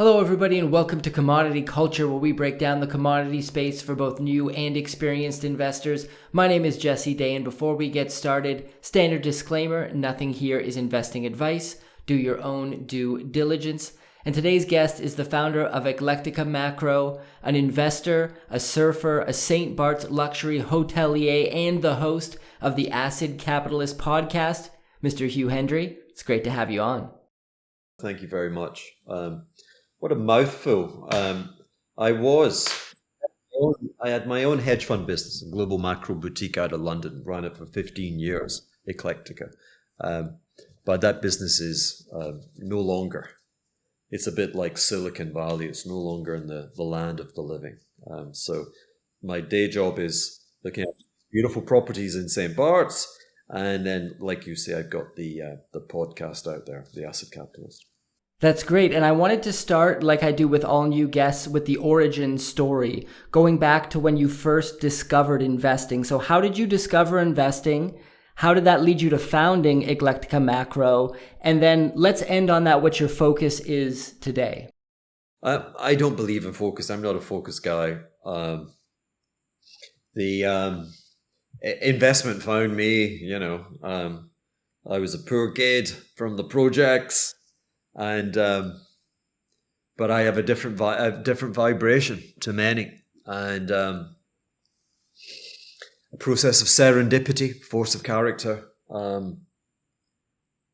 Hello everybody and welcome to Commodity Culture, where we break down the commodity space for both new and experienced investors. My name is Jesse Day, and before we get started, standard disclaimer, nothing here is investing advice. Do your own due diligence. And today's guest is the founder of Eclectica Macro, an investor, a surfer, a St. Bart's luxury hotelier, and the host of the Acid Capitalist podcast, Mr. Hugh Hendry. It's great to have you on. Thank you very much. What a mouthful. I had my own hedge fund business, a global macro boutique out of London, ran it for 15 years, Eclectica. But that business is no longer. It's a bit like Silicon Valley. It's no longer in the land of the living. So my day job is looking at beautiful properties in St. Bart's. And then, like you say, I've got the podcast out there, The Acid Capitalist. That's great. And I wanted to start, like I do with all new guests, with the origin story, going back to when you first discovered investing. So how did you discover investing? How did that lead you to founding Eclectica Macro? And then let's end on that, what your focus is today. I don't believe in focus. I'm not a focus guy. The investment found me, I was a poor kid from the projects. And but I have a different vibration to many, and a process of serendipity, force of character. I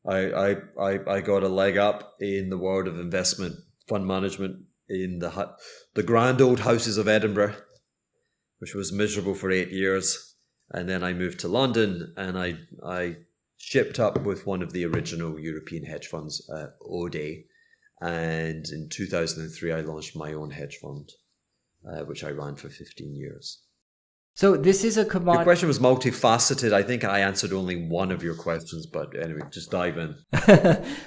got a leg up in the world of investment fund management in the grand old houses of Edinburgh, which was miserable for 8 years, and then I moved to London, and I shipped up with one of the original European hedge funds, Ode, and in 2003 I launched my own hedge fund, which I ran for 15 years. So this is a commodity. Your question was multifaceted. I think I answered only one of your questions, but anyway, just dive in.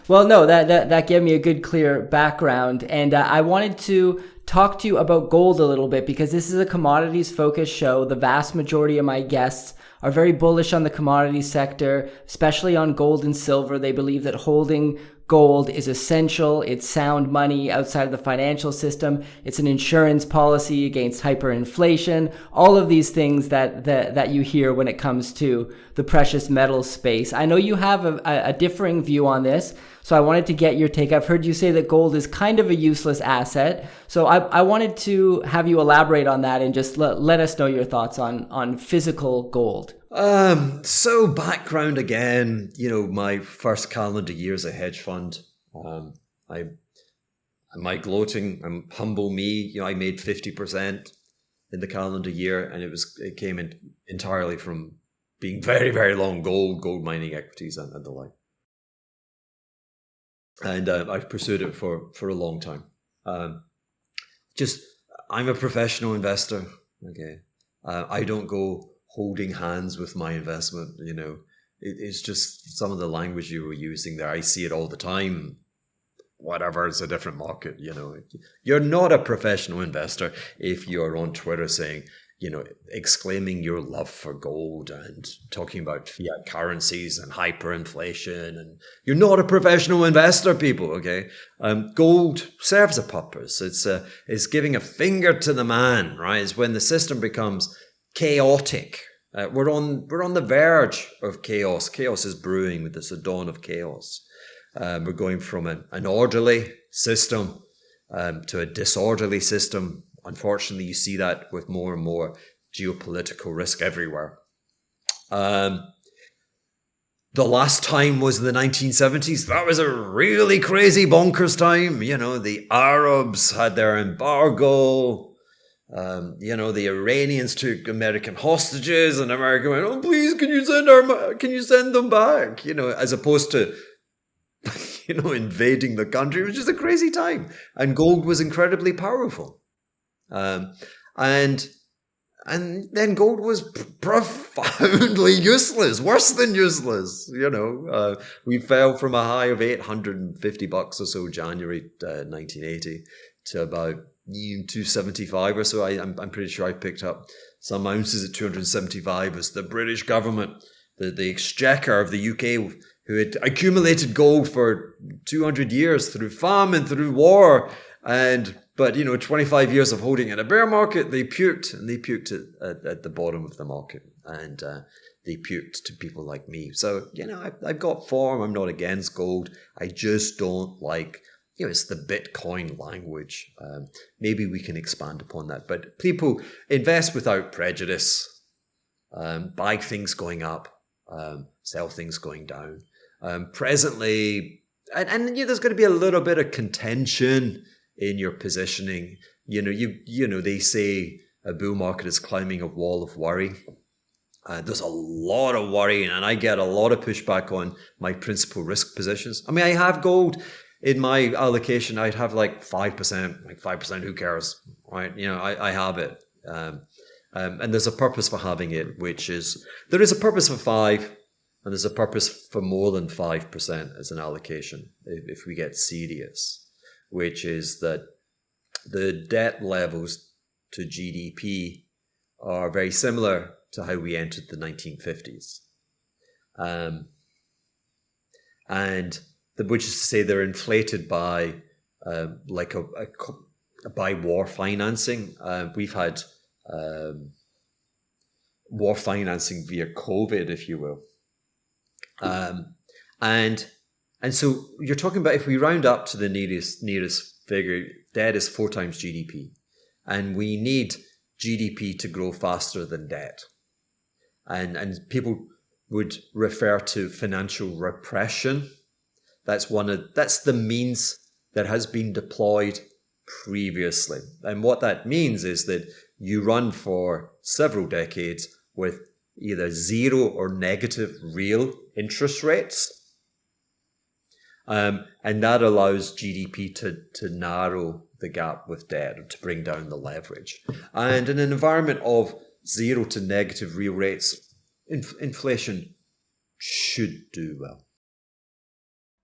Well, no, that gave me a good, clear background, and I wanted to talk to you about gold a little bit because this is a commodities-focused show. The vast majority of my guests are very bullish on the commodity sector, especially on gold and silver. They believe that holding gold is essential. It's sound money outside of the financial system. It's an insurance policy against hyperinflation. All of these things that you hear when it comes to the precious metals space. I know you have a differing view on this, so I wanted to get your take. I've heard you say that gold is kind of a useless asset. So I wanted to have you elaborate on that and just let us know your thoughts on physical gold. So background again, my first calendar year as a hedge fund. I'm humble me. I made 50% in the calendar year, and it came in entirely from being very, very long gold mining equities and the like. And I've pursued it for a long time. I'm a professional investor. Okay, I don't go holding hands with my investment. It's just some of the language you were using there. I see it all the time. Whatever, it's a different market. You're not a professional investor if you're on Twitter saying, exclaiming your love for gold and talking about fiat currencies and hyperinflation. And you're not a professional investor, people, okay? Gold serves a purpose. It's giving a finger to the man, right? It's when the system becomes chaotic. We're on the verge of chaos. Chaos is brewing with this dawn of chaos. We're going from an orderly system to a disorderly system. Unfortunately, you see that with more and more geopolitical risk everywhere. The last time was the 1970s. That was a really crazy bonkers time. The Arabs had their embargo. The Iranians took American hostages, and America went, "Oh, please, can you send them back?" As opposed to invading the country. It was just a crazy time, and gold was incredibly powerful. And then gold was profoundly useless, worse than useless. We fell from a high of $850 or so January 1980 to about 275 or so. I'm pretty sure I picked up some ounces at 275 as the British government, the exchequer of the UK, who had accumulated gold for 200 years through famine, through war, But 25 years of holding in a bear market, they puked, and they puked at the bottom of the market, and they puked to people like me. So I've got form. I'm not against gold. I just don't like. It's the Bitcoin language. Maybe we can expand upon that. But people invest without prejudice, buy things going up, sell things going down. Presently, and there's going to be a little bit of contention in your positioning. They say a bull market is climbing a wall of worry. There's a lot of worry, and I get a lot of pushback on my principal risk positions. I mean, I have gold in my allocation. I'd have like 5%, like 5%, who cares, right? I have it. And there's a purpose for having it, which is, there is a purpose for 5%, and there's a purpose for more than 5% as an allocation, if we get serious, which is that the debt levels to GDP are very similar to how we entered the 1950s. Which is to say, they're inflated by by war financing. We've had war financing via COVID, if you will. And so you're talking about, if we round up to the nearest figure, debt is 4 times GDP, and we need GDP to grow faster than debt. And people would refer to financial repression. That's the means that has been deployed previously. And what that means is that you run for several decades with either zero or negative real interest rates. And that allows GDP to narrow the gap with debt, or to bring down the leverage. And in an environment of zero to negative real rates, inflation should do well.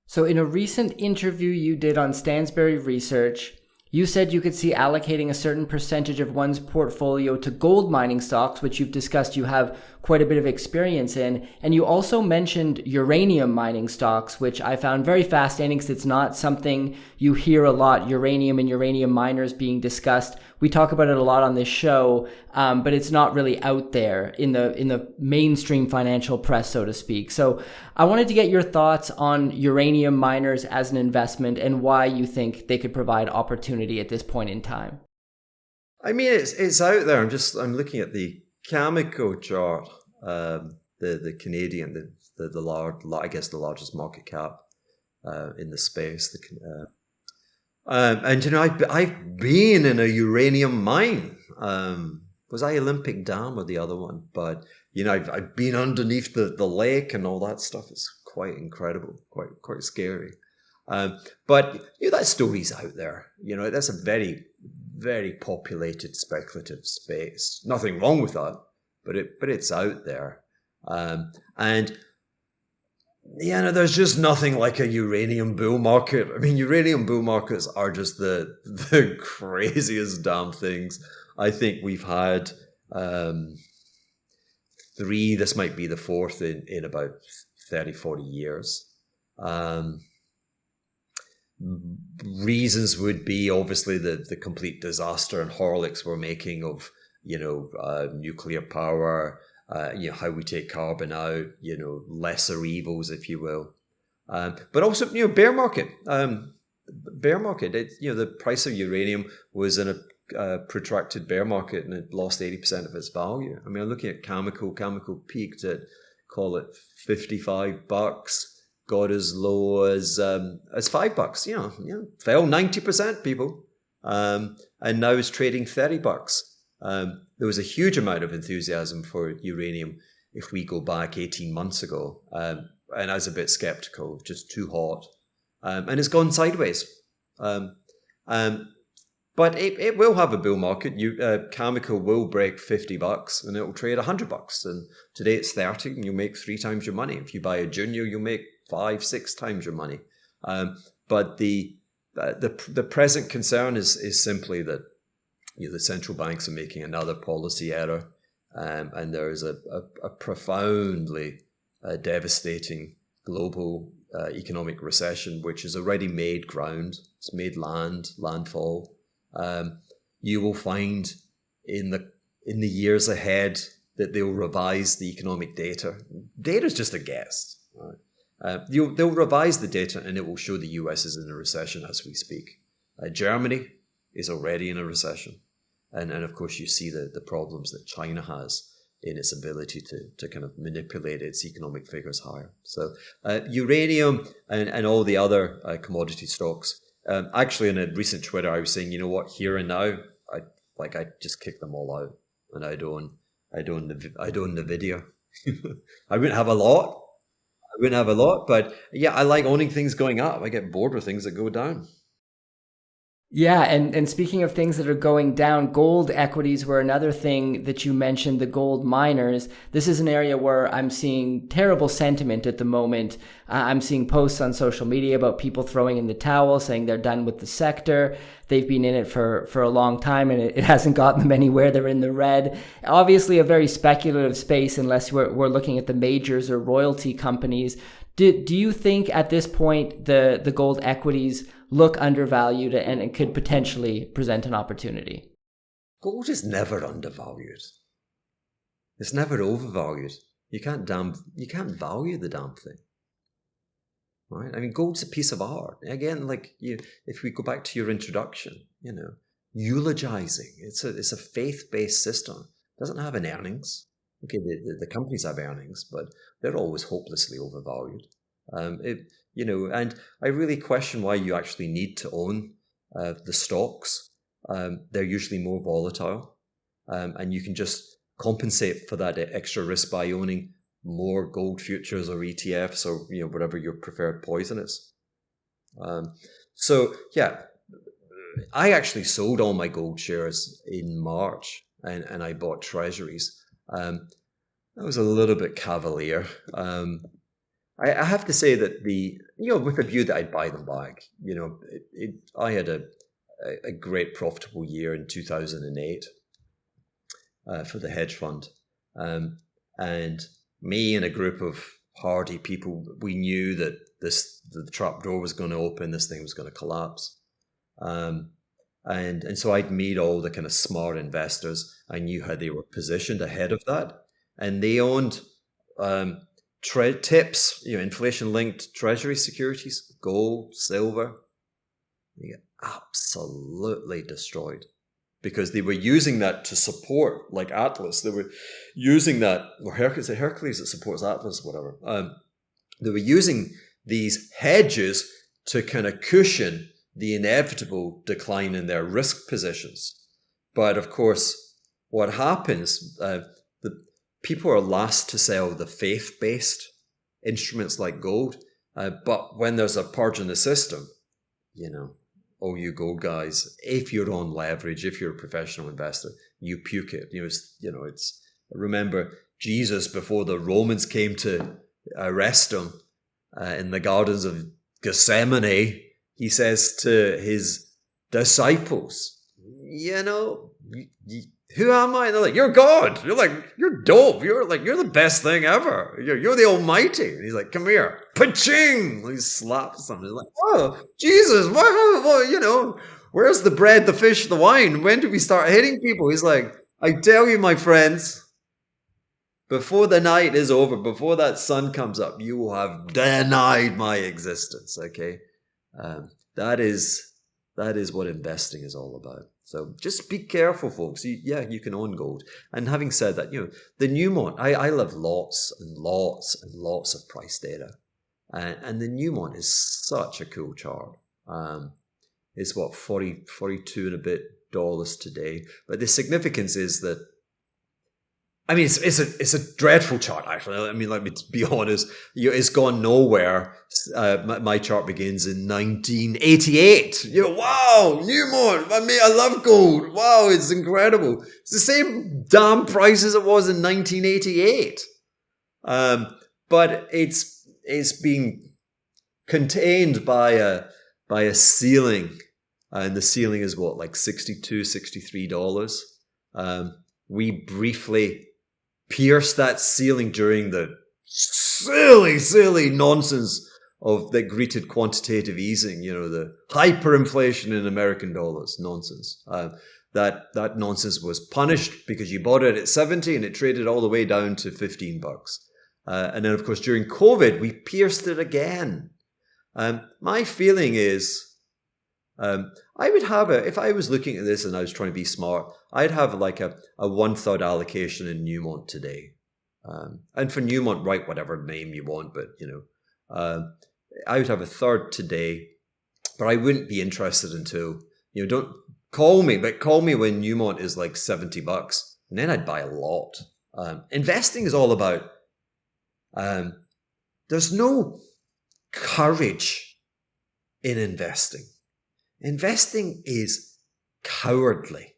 So in a recent interview you did on Stansberry Research, you said you could see allocating a certain percentage of one's portfolio to gold mining stocks, which you've discussed you have quite a bit of experience in. And you also mentioned uranium mining stocks, which I found very fascinating because it's not something you hear a lot, uranium and uranium miners being discussed. We talk about it a lot on this show, but it's not really out there in the mainstream financial press, so to speak. So I wanted to get your thoughts on uranium miners as an investment and why you think they could provide opportunity at this point in time. I mean, it's out there. I'm looking at the Cameco chart, the Canadian, the large, I guess the largest market cap in the space. And I've been in a uranium mine. Was I Olympic Dam or the other one? But I've been underneath the lake and all that stuff. It's quite incredible, quite scary. But that story's out there. That's a very, very populated speculative space. Nothing wrong with that, but it's out there. And there's just nothing like a uranium bull market. I mean, uranium bull markets are just the craziest damn things. I think we've had 3. This might be the 4th in about 30, 40 years. Reasons would be obviously the complete disaster and Horlicks we're making of nuclear power, how we take carbon out, lesser evils, if you will. But also, bear market. Bear market. The price of uranium was in a protracted bear market, and it lost 80% of its value. I mean, I'm looking at Cameco. Cameco peaked at, call it $55. Got as low as $5. Fell 90%, people, and now is trading $30. There was a huge amount of enthusiasm for uranium if we go back 18 months ago, and I was a bit skeptical, just too hot, and it's gone sideways. But it will have a bull market. Cameco will break $50 and it will trade $100. And today it's 30, and you'll make 3 times your money. If you buy a junior, you'll make 5-6 times your money. But the present concern is simply that the central banks are making another policy error, and there is a profoundly devastating global economic recession, which has already made ground. It's made landfall. You will find in the years ahead that they'll revise the economic data. Data is just a guess. Right? They'll revise the data, and it will show the US is in a recession as we speak. Germany is already in a recession. And of course, you see the problems that China has in its ability to kind of manipulate its economic figures higher. So uranium and all the other commodity stocks. Actually, in a recent Twitter, I was saying, you know what, here and now, I just kick them all out, and I'd own Nvidia. I wouldn't have a lot, but yeah, I like owning things going up. I get bored with things that go down. Yeah, and speaking of things that are going down, gold equities were another thing that you mentioned, the gold miners. This is an area where I'm seeing terrible sentiment at the moment. I'm seeing posts on social media about people throwing in the towel, saying they're done with the sector. They've been in it for a long time, and it hasn't gotten them anywhere. They're in the red. Obviously, a very speculative space unless we're looking at the majors or royalty companies. Do you think at this point the gold equities look undervalued and it could potentially present an opportunity? Gold is never undervalued. It's never overvalued. You can't value the damn thing. Right? I mean, gold's a piece of art. Again, if we go back to your introduction, eulogizing. It's a faith-based system. It doesn't have an earnings. Okay, the companies have earnings, but they're always hopelessly overvalued. And I really question why you actually need to own the stocks. They're usually more volatile, and you can just compensate for that extra risk by owning more gold futures or ETFs or whatever your preferred poison is. So yeah, I actually sold all my gold shares in March, and I bought Treasuries. I was a little bit cavalier. I have to say that with a view that I'd buy them back. I had a great profitable year in 2008 for the hedge fund, and me and a group of hardy people, we knew that the trap door was going to open, this thing was going to collapse, and so I'd meet all the kind of smart investors. I knew how they were positioned ahead of that, and they owned TIPS, inflation-linked treasury securities, gold, silver. They get absolutely destroyed because they were using that to support, like Atlas. They were using that, or Hercules that supports Atlas, whatever. They were using these hedges to kind of cushion the inevitable decline in their risk positions. But of course, what happens, people are last to sell the faith-based instruments like gold. But when there's a purge in the system, all you gold guys, if you're on leverage, if you're a professional investor, you puke it. Remember Jesus before the Romans came to arrest him in the gardens of Gethsemane. He says to his disciples, who am I? And they're like, you're God. You're like, you're dope. You're the best thing ever. You're the Almighty. And he's like, come here. Pa-ching! He slaps him. He's like, oh, Jesus, what, where's the bread, the fish, the wine? When do we start hitting people? He's like, I tell you, my friends, before the night is over, before that sun comes up, you will have denied my existence. Okay? That is what investing is all about. So just be careful, folks. You can own gold. And having said that, the Newmont, I love lots and lots and lots of price data. And the Newmont is such a cool chart. It's what, 42 and a bit dollars today. But the significance is that, it's a dreadful chart, actually. Let me be honest. It's gone nowhere. My chart begins in 1988. Wow, Newmont. I love gold. Wow, it's incredible. It's the same damn price as it was in 1988. But it's being contained by a ceiling, and the ceiling is what, like $62, $63. We briefly pierced that ceiling during the silly nonsense that greeted quantitative easing, the hyperinflation in American dollars, nonsense. That nonsense was punished because you bought it at 70 and it traded all the way down to $15. And then, of course, during COVID, we pierced it again. My feeling is, I would have if I was looking at this and I was trying to be smart, I'd have like a 1/3 allocation in Newmont today. And for Newmont, write whatever name you want, but I would have 1/3 today, but I wouldn't be interested until, don't call me, but call me when Newmont is like $70, and then I'd buy a lot. Investing is all about, there's no courage in investing. Investing is cowardly,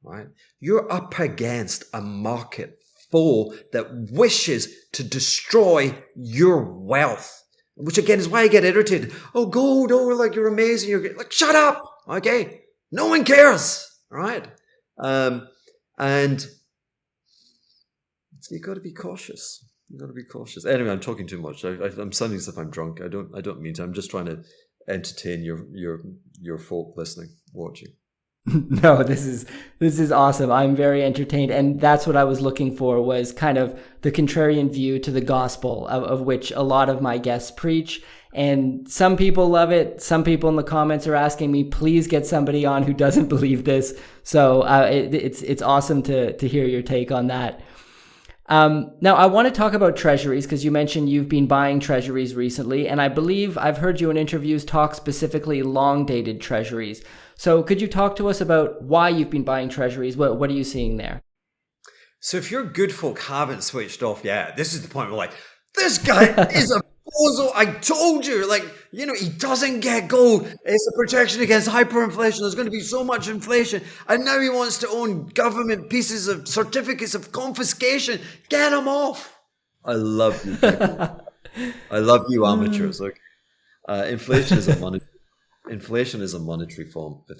right? You're up against a market foe that wishes to destroy your wealth, which again is why I get irritated. Oh, gold, like you're amazing. You're like, shut up, okay? No one cares, right? And so you got to be cautious. You got to be cautious. Anyway, I'm talking too much. I'm sounding as if I'm drunk. I don't mean to. I'm just trying to entertain your folk listening, watching. No, this is awesome. I'm very entertained, and that's what I was looking for, was kind of the contrarian view to the gospel of which a lot of my guests preach. And some people love it. Some people in the comments are asking me, please get somebody on who doesn't believe this. So it's awesome to hear your take on that. Now, I want to talk about treasuries, because you mentioned you've been buying treasuries recently, and I believe I've heard you in interviews talk specifically long-dated treasuries. So could you talk to us about why you've been buying treasuries? What are you seeing there? So if your good folk haven't switched off yet, this is the point where like, this guy is a bozo. I told you, he doesn't get gold. It's a protection against hyperinflation. There's going to be so much inflation. And now he wants to own government pieces of certificates of confiscation. Get him off. I love you people. I love you amateurs. Look, inflation is a monetary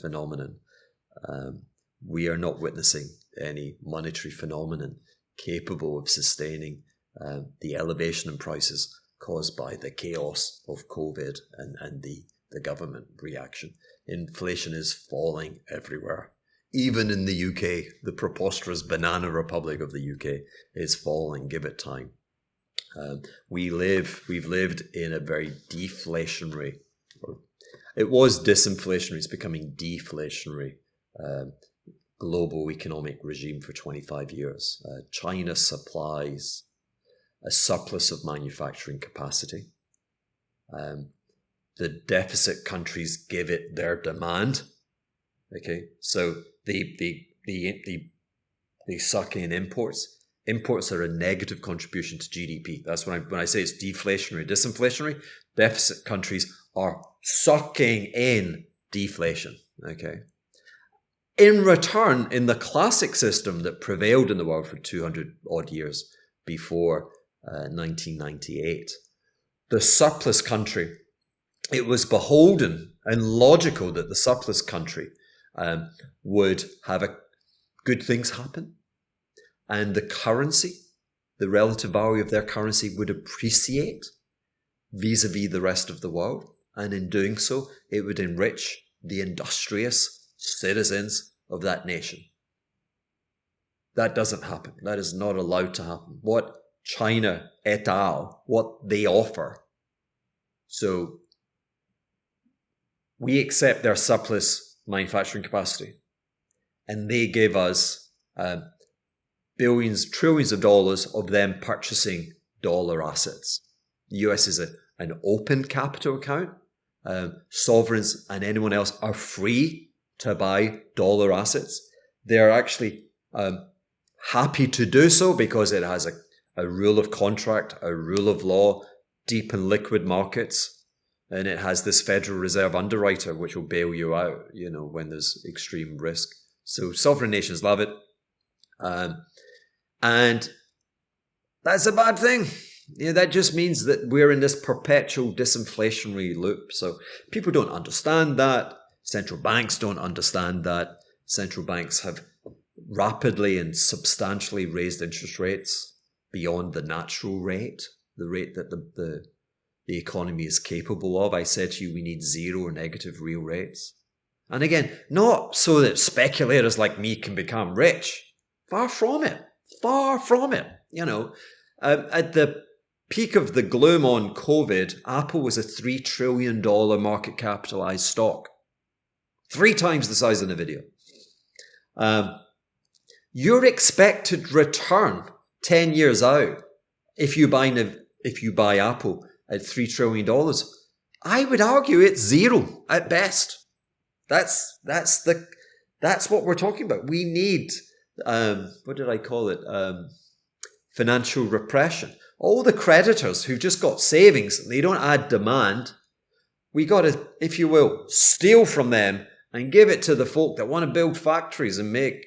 phenomenon. We are not witnessing any monetary phenomenon capable of sustaining the elevation in prices caused by the chaos of COVID and the government reaction. Inflation is falling everywhere. Even in the UK, the preposterous banana republic of the UK is falling. Give it time. We've lived in a very deflationary, or it was disinflationary, it's becoming deflationary, global economic regime for 25 years. China supplies a surplus of manufacturing capacity. The deficit countries give it their demand. Okay, so they suck in imports. Imports are a negative contribution to GDP. That's when I say it's deflationary, disinflationary. Deficit countries are sucking in deflation. Okay. In return, in the classic system that prevailed in the world for 200 odd years before 1998, the surplus country, it was beholden and logical that the surplus country would have good things happen, and the currency, the relative value of their currency, would appreciate vis-a-vis the rest of the world, and in doing so, it would enrich the industrious citizens of that nation. That doesn't happen. That is not allowed to happen. What China et al., what they offer. So we accept their surplus manufacturing capacity, and they give us billions, trillions of dollars of them purchasing dollar assets. The US is an open capital account. Sovereigns and anyone else are free to buy dollar assets. They're actually happy to do so because it has a rule of contract, a rule of law, deep and liquid markets, and it has this Federal Reserve underwriter which will bail you out, when there's extreme risk. So sovereign nations love it, and that's a bad thing. That just means that we're in this perpetual disinflationary loop. So people don't understand that. Central banks don't understand that. Central banks have rapidly and substantially raised interest rates beyond the natural rate, the rate that the the economy is capable of. I said to you, we need zero or negative real rates. And again, not so that speculators like me can become rich. Far from it. Far from it. At the peak of the gloom on COVID, Apple was a $3 trillion market capitalized stock. 3 times the size of NVIDIA. Your expected return 10 years out, if you buy Apple at $3 trillion, I would argue it's zero at best. That's what we're talking about. We need, what did I call it? Financial repression. All the creditors who've just got savings and they don't add demand, we got to, if you will, steal from them and give it to the folk that want to build factories and make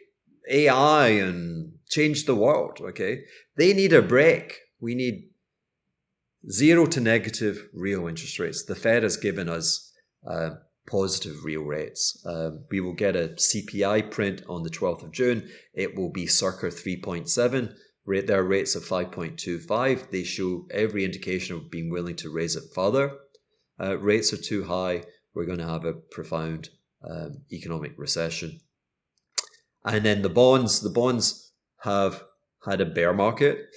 AI and change the world, okay? They need a break. We need zero to negative real interest rates. The Fed has given us positive real rates. We will get a CPI print on the 12th of June. It will be circa 3.7. Their rates of 5.25. They show every indication of being willing to raise it further. Rates are too high. We're going to have a profound economic recession. And then the bonds have had a bear market.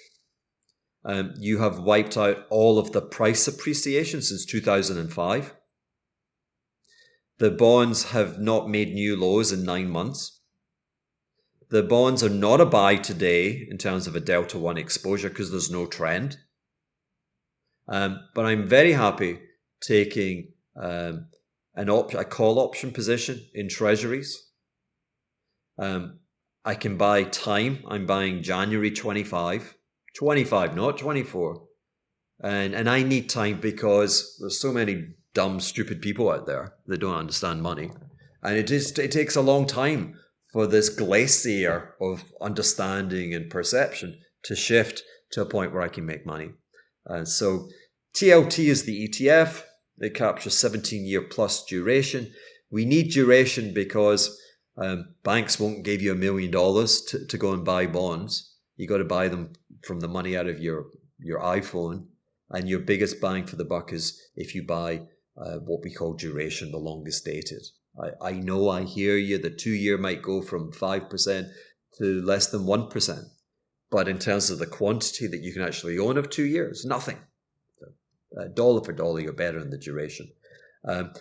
You have wiped out all of the price appreciation since 2005. The bonds have not made new lows in 9 months. The bonds are not a buy today in terms of a Delta 1 exposure because there's no trend. But I'm very happy taking a call option position in Treasuries. I can buy time. I'm buying January 25, not 24. And I need time because there's so many dumb, stupid people out there that don't understand money. And it takes a long time for this glacier of understanding and perception to shift to a point where I can make money. So TLT is the ETF. They capture 17-year plus duration. We need duration because banks won't give you $1 million to go and buy bonds. You got to buy them from the money out of your iPhone. And your biggest bang for the buck is if you buy what we call duration, the longest dated. I know, I hear you. The 2-year might go from 5% to less than 1%. But in terms of the quantity that you can actually own of 2 years, nothing. Dollar for dollar, you're better in the duration.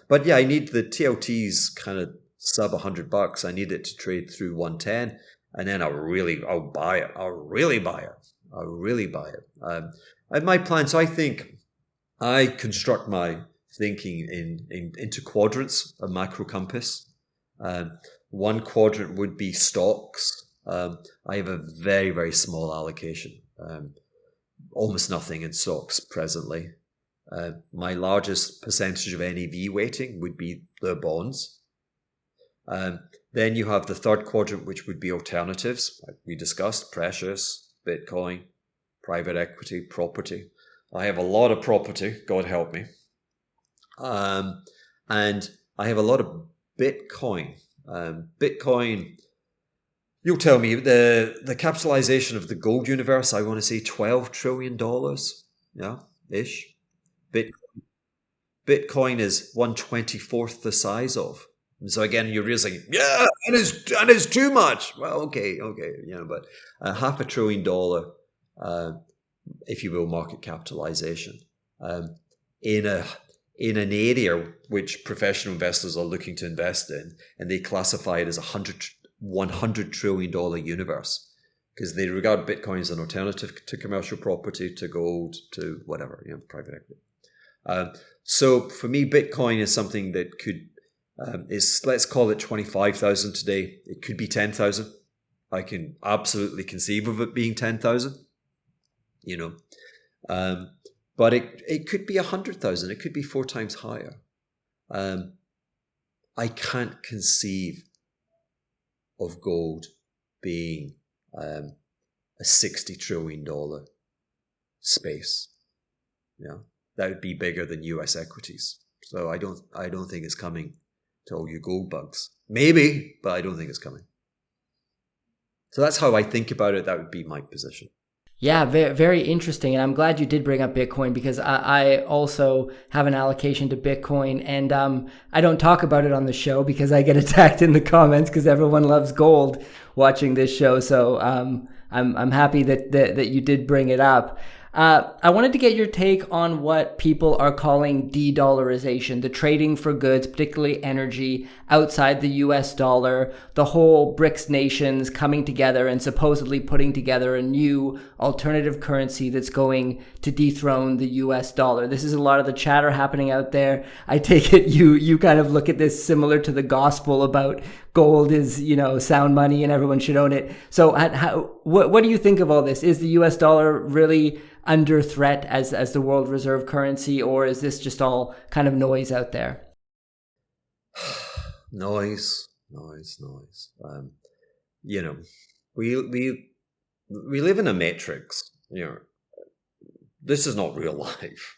But yeah, I need the TLTs kind of sub $100. I need it to trade through 110. And then I'll buy it. I'll really buy it. And my plan, so I think I construct my thinking into quadrants, a macro compass. One quadrant would be stocks. I have a very, very small allocation, almost nothing in stocks presently. My largest percentage of NAV weighting would be the bonds. Then you have the third quadrant, which would be alternatives, like we discussed, precious, Bitcoin, private equity, property. I have a lot of property, God help me. And I have a lot of Bitcoin. Bitcoin, you'll tell me, the capitalization of the gold universe, I want to say $12 trillion, ish. Bitcoin is 1/24th the size of. And so again, you're realizing, yeah, and it's too much. Well, okay, but $500 billion, if you will, market capitalization in an area which professional investors are looking to invest in, and they classify it as $100 trillion universe because they regard Bitcoin as an alternative to commercial property, to gold, to whatever, private equity. So for me, Bitcoin is something that could let's call it 25,000 today. It could be 10,000. I can absolutely conceive of it being 10,000. But it could be 100,000. It could be 4 times higher. I can't conceive of gold being a $60 trillion space. That would be bigger than US equities. So I don't think it's coming to all you gold bugs. Maybe, but I don't think it's coming. So that's how I think about it. That would be my position. Yeah, very, very interesting. And I'm glad you did bring up Bitcoin because I also have an allocation to Bitcoin. And I don't talk about it on the show because I get attacked in the comments because everyone loves gold watching this show. So I'm happy that you did bring it up. I wanted to get your take on what people are calling de-dollarization, the trading for goods, particularly energy, outside the US dollar, the whole BRICS nations coming together and supposedly putting together a new alternative currency that's going to dethrone the US dollar. This is a lot of the chatter happening out there. I take it you kind of look at this similar to the gospel about gold is, sound money and everyone should own it. So what do you think of all this? Is the US dollar really under threat as the world reserve currency, or is this just all kind of noise out there? Noise. We live in a matrix. This is not real life.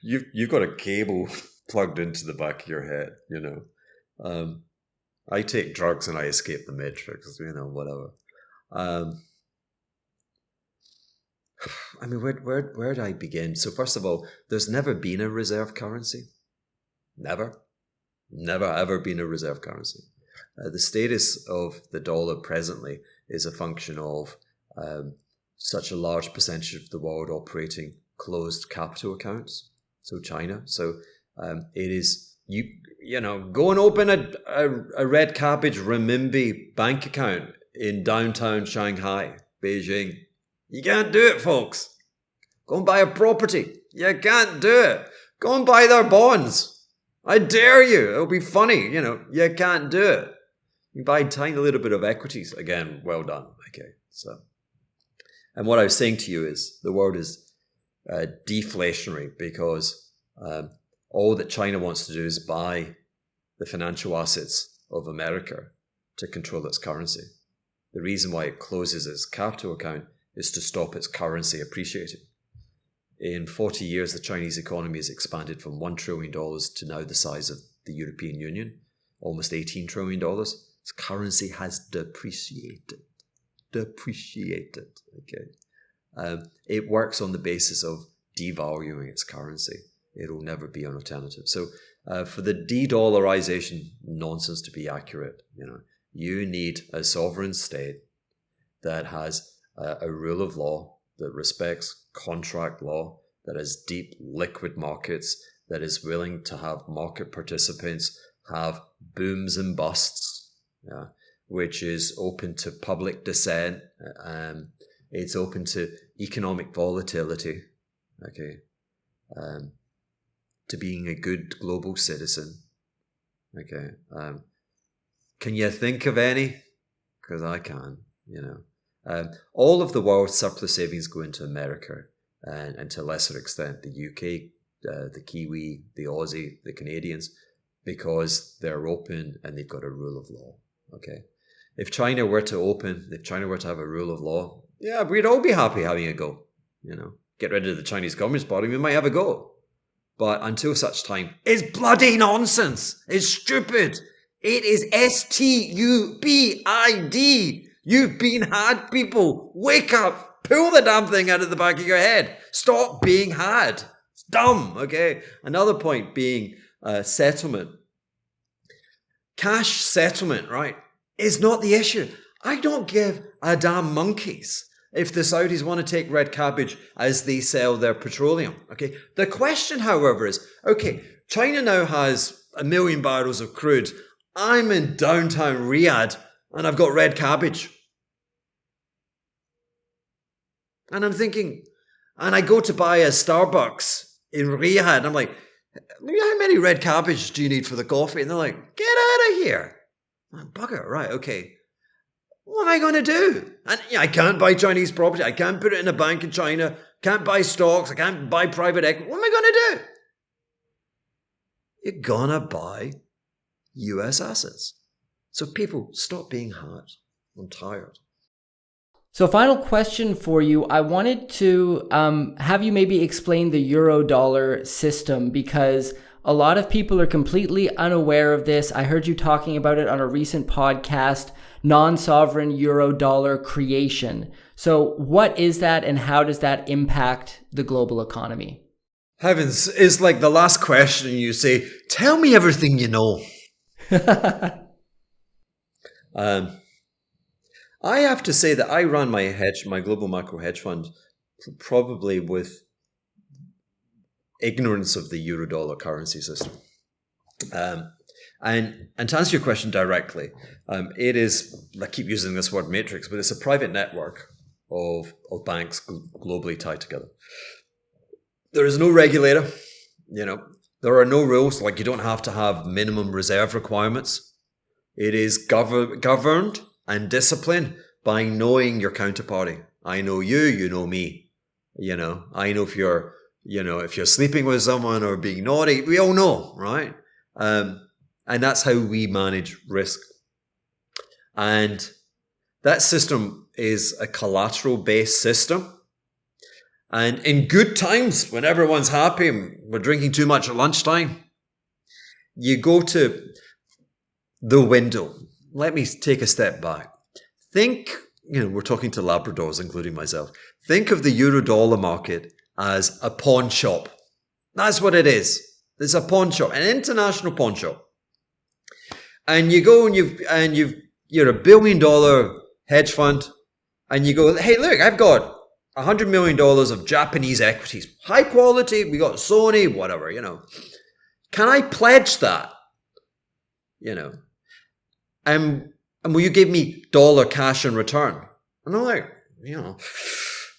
You've got a cable plugged into the back of your head. I take drugs and I escape the matrix. Whatever. Where do I begin? So first of all, there's never been a reserve currency. Never ever been a reserve currency. The status of the dollar presently is a function of such a large percentage of the world operating closed capital accounts. So China. So it is go and open a red cabbage renminbi bank account in downtown Shanghai, Beijing. You can't do it, folks. Go and buy a property. You can't do it. Go and buy their bonds. I dare you. It'll be funny. You can't do it. You buy a tiny little bit of equities. Again, well done. Okay. So, and what I was saying to you is the world is deflationary because all that China wants to do is buy the financial assets of America to control its currency. The reason why it closes its capital account is to stop its currency appreciating. In 40 years, the Chinese economy has expanded from $1 trillion to now the size of the European Union, almost $18 trillion. Its currency has depreciated. Okay. It works on the basis of devaluing its currency. It'll never be an alternative. So for the de-dollarization nonsense to be accurate, you need a sovereign state that has a rule of law that respects contract law, that has deep liquid markets, that is willing to have market participants have booms and busts, which is open to public dissent. It's open to economic volatility, okay, to being a good global citizen, okay. Can you think of any? Because I can, all of the world's surplus savings go into America and to a lesser extent the UK, the Kiwi, the Aussie, the Canadians, because they're open and they've got a rule of law. Okay. If China were to have a rule of law, yeah, we'd all be happy having a go. Get rid of the Chinese Communist Party, we might have a go. But until such time, it's bloody nonsense. It's stupid. It is stupid. You've been had, people. Wake up. Pull the damn thing out of the back of your head. Stop being had. It's dumb, okay? Another point being settlement. Cash settlement, right, is not the issue. I don't give a damn monkeys if the Saudis want to take red cabbage as they sell their petroleum, okay? The question, however, is, okay, China now has 1 million barrels of crude. I'm in downtown Riyadh and I've got red cabbage. And I'm thinking, and I go to buy a Starbucks in Riyadh, and I'm like, how many red cabbage do you need for the coffee? And they're like, get out of here. I'm like, bugger, right, okay. What am I going to do? And I can't buy Chinese property. I can't put it in a bank in China. Can't buy stocks. I can't buy private equity. What am I going to do? You're going to buy US assets. So people, stop being hard. I'm tired. So final question for you. I wanted to have you maybe explain the Eurodollar system, because A lot of people are completely unaware of this. I heard you talking about it on a recent podcast, non-sovereign Eurodollar creation. So what is that and how does that impact the global economy? Heavens, it's like the last question you say, tell me everything you know. I have to say that I ran my global macro hedge fund, probably with ignorance of the Eurodollar currency system. And to answer your question directly, it is, I keep using this word matrix, but it's a private network of banks globally tied together. There is no regulator, there are no rules, like you don't have to have minimum reserve requirements. It is governed and disciplined by knowing your counterparty. I know you, you know me. I know if you're sleeping with someone or being naughty, we all know, right? And that's how we manage risk. And that system is a collateral-based system. And in good times, when everyone's happy and we're drinking too much at lunchtime, you go to the window. Let me take a step back. Think, we're talking to Labradors, including myself. Think of the Eurodollar market as a pawn shop. That's what it is. It's a pawn shop, an international pawn shop. And you go and you're $1 billion hedge fund, and you go, hey, look, I've got $100 million of Japanese equities, high quality. We got Sony, whatever. Can I pledge that? And will you give me dollar cash in return? And I'm like,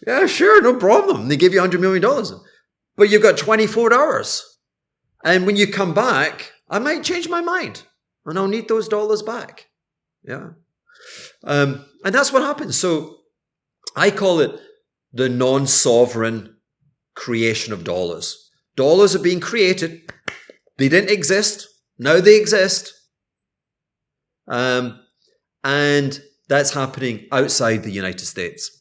yeah, sure, no problem. They give you $100 million, but you've got 24 hours. And when you come back, I might change my mind and I'll need those dollars back. Yeah. And that's what happens. So I call it the non-sovereign creation of dollars. Dollars are being created. They didn't exist. Now they exist. And that's happening outside the United States.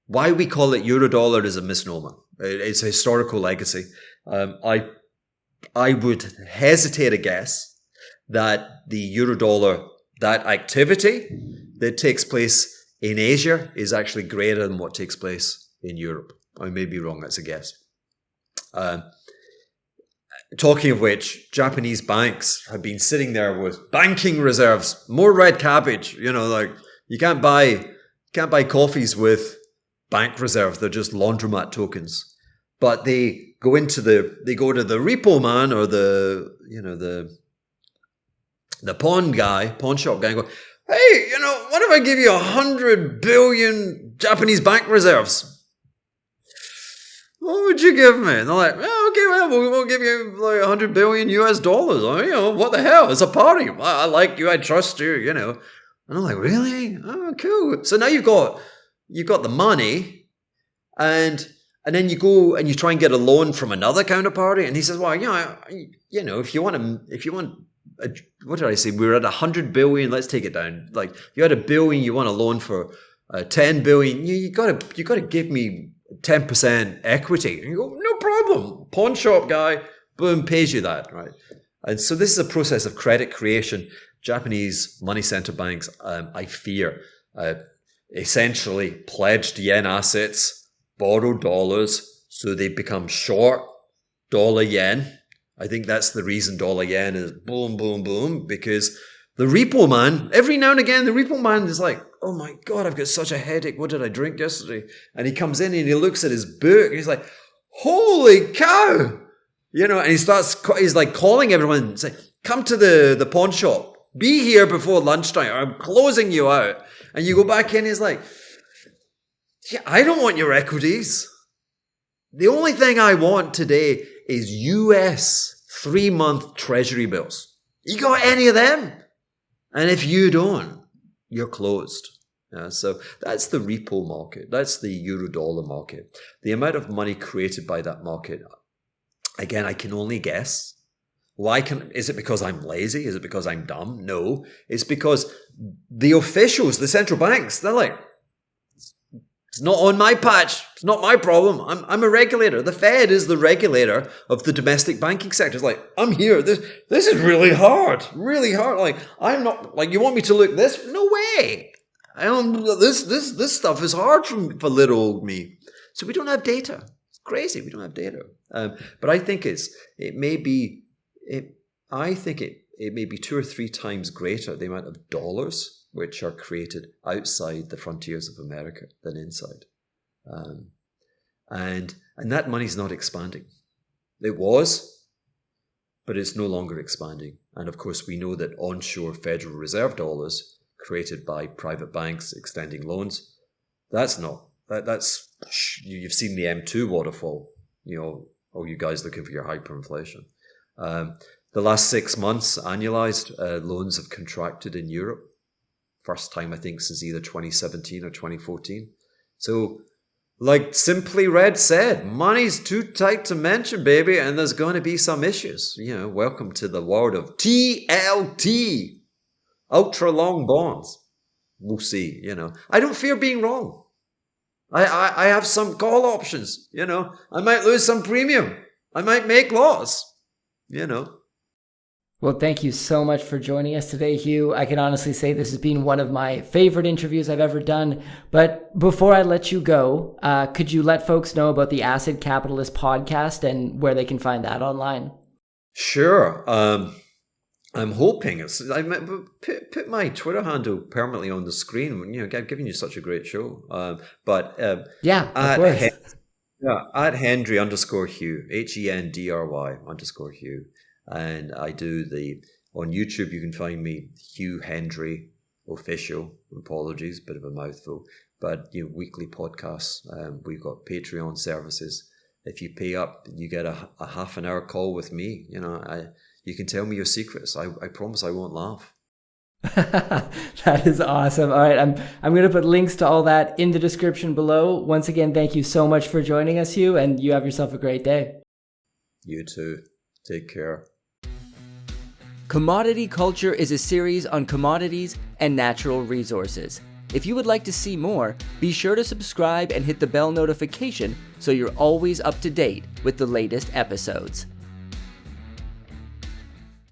Why we call it Eurodollar is a misnomer. It's a historical legacy. I would hesitate to guess that the Eurodollar, that activity that takes place in Asia is actually greater than what takes place in Europe. I may be wrong, that's a guess. Talking of which, Japanese banks have been sitting there with banking reserves, more red cabbage. Like you can't buy coffees with bank reserves. They're just laundromat tokens. But they go to the repo man or the pawn shop guy and go, hey, what if I give you 100 billion Japanese bank reserves? What would you give me? And they're like, oh, okay, well, we'll give you like 100 billion US dollars. What the hell? It's a party. I like you. I trust you, And I'm like, really? Oh, cool. So now you've got the money, and then you go and you try and get a loan from another counterparty, and he says, well, if you want, what did I say? We're at 100 billion. Let's take it down. Like if you had $1 billion, you want a loan for 10 billion. You gotta give me 10% equity. And you go, no problem. Pawn shop guy, boom, pays you that, right? And so this is a process of credit creation. Japanese money center banks, I fear, essentially pledged yen assets, borrowed dollars, so they become short dollar yen. I think that's the reason dollar yen is boom, boom, boom, because the repo man, every now and again, the repo man is like, oh my God, I've got such a headache. What did I drink yesterday? And he comes in and he looks at his book. And he's like, holy cow. And he's like calling everyone and saying, come to the pawn shop. Be here before lunchtime. I'm closing you out. And you go back in, he's like, yeah, I don't want your equities. The only thing I want today is US 3-month Treasury bills. You got any of them? And if you don't, you're closed. So that's the repo market. That's the Eurodollar market. The amount of money created by that market, again, I can only guess. Is it because I'm lazy? Is it because I'm dumb? No. It's because the officials, the central banks, they're like, It's not on my patch. It's not my problem. I'm a regulator. The Fed is the regulator of the domestic banking sector. It's like, I'm here. This is really hard. Really hard. Like, I'm not, like, you want me to look this? No way. This stuff is hard for little old me. So we don't have data. It's crazy. We don't have data. But I think it may be 2 or 3 times greater, the amount of dollars which are created outside the frontiers of America than inside. And that money's not expanding. It was, but it's no longer expanding. And of course, we know that onshore Federal Reserve dollars created by private banks extending loans, that's you've seen the M2 waterfall, all you guys looking for your hyperinflation. The last 6 months, annualized loans have contracted in Europe. First time, I think, since either 2017 or 2014. So, like Simply Red said, money's too tight to mention, baby, and there's going to be some issues. Welcome to the world of TLT, ultra long bonds. We'll see, I don't fear being wrong. I have some call options, I might lose some premium. I might make loss, Well, thank you so much for joining us today, Hugh. I can honestly say this has been one of my favorite interviews I've ever done. But before I let you go, could you let folks know about the Acid Capitalist podcast and where they can find that online? Sure. I'm hoping I put my Twitter handle permanently on the screen. I've given you such a great show. Yeah, of course. At Hendry _Hugh, HENDRY _Hugh. And I do on YouTube, you can find me, Hugh Hendry Official. Apologies, bit of a mouthful. But, weekly podcasts. We've got Patreon services. If you pay up, you get a half an hour call with me. You can tell me your secrets. I promise I won't laugh. That is awesome. All right, I'm going to put links to all that in the description below. Once again, thank you so much for joining us, Hugh, and you have yourself a great day. You too. Take care. Commodity Culture is a series on commodities and natural resources. If you would like to see more, be sure to subscribe and hit the bell notification so you're always up to date with the latest episodes.